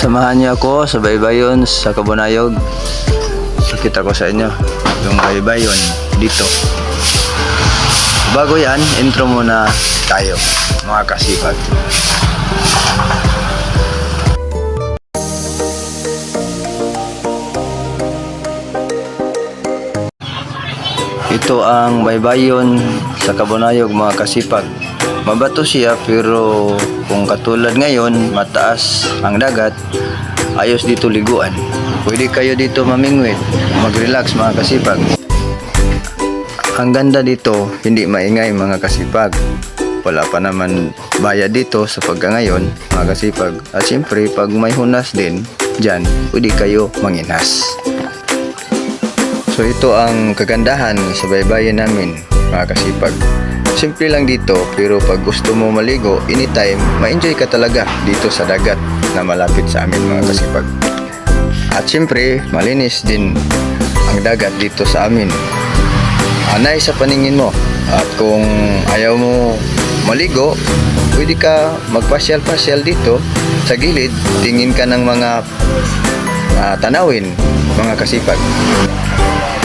Samahan niyo ako sa baybayon sa Kabunayog. Pakita ko sa inyo yung baybayon dito. Bago yan, intro muna tayo mga kasipag. Ito ang baybayon sa Kabunayog mga kasipag. Mabato siya pero kung katulad ngayon mataas ang dagat, ayos dito liguan. Pwede kayo dito mamingwit, mag-relax mga kasipag. Ang ganda dito, hindi maingay mga kasipag. Wala pa naman bayad dito sa pagkangayon mga kasipag. At siyempre pag may hunas din dyan, pwede kayo manginas. So ito ang kagandahan sa baybayin namin mga kasipag. Simple lang dito pero pag gusto mo maligo anytime, ma-enjoy ka talaga dito sa dagat na malapit sa amin mga kasipag. At siyempre malinis din ang dagat dito sa amin. Anay sa paningin mo. At kung ayaw mo maligo, pwede ka magpasyal-pasyal dito sa gilid. Tingin ka ng mga tanawin mga kasipag.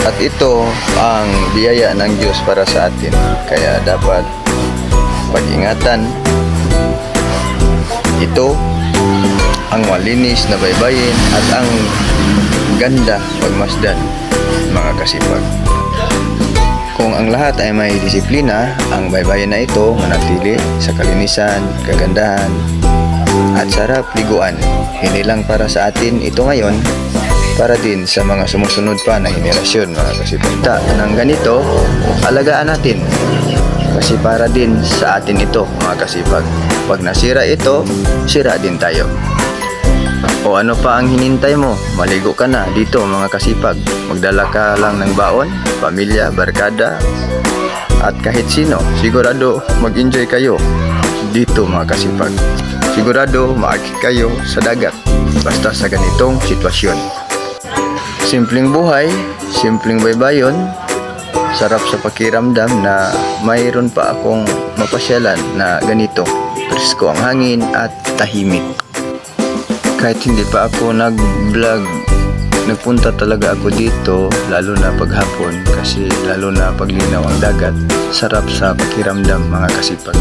At ito ang biyaya ng Diyos para sa atin. Kaya dapat pag-ingatan. Ito ang malinis na baybayin at ang ganda pagmasdan mga kasipag. Kung ang lahat ay may disiplina, ang baybayin na ito manatili sa kalinisan, kagandahan at sarap liguan. Hindi lang para sa atin ito ngayon, para din sa mga sumusunod pa na henerasyon mga kasipag. Ng ganito, alagaan natin kasi para din sa atin ito mga kasipag. Pag nasira ito, sira din tayo. O ano pa ang hinintay mo? Maligo ka na dito mga kasipag. Magdala ka lang ng baon, pamilya, barkada at kahit sino. Sigurado mag-enjoy kayo dito mga kasipag. Sigurado maakit kayo sa dagat basta sa ganitong sitwasyon. Simpleng buhay, simpleng baybayon, sarap sa pakiramdam na mayroon pa akong mapasyalan na ganito. Presko ang hangin at tahimik. Kahit hindi pa ako nag-vlog, nagpunta talaga ako dito, lalo na paghapon kasi lalo na paglinaw ang dagat. Sarap sa pakiramdam mga kasipag.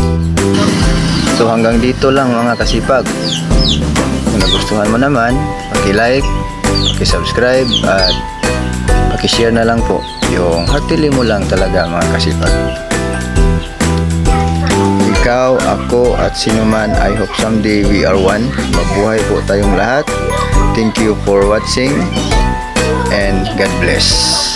So hanggang dito lang mga kasipag. Kung nagustuhan mo naman, paki-like, paki-subscribe at paki-share na lang po. Yung heartily mo lang talaga mga kasipag. Ikaw, ako at sino man, I hope someday we are one. Mabuhay po tayong lahat. Thank you for watching and God bless.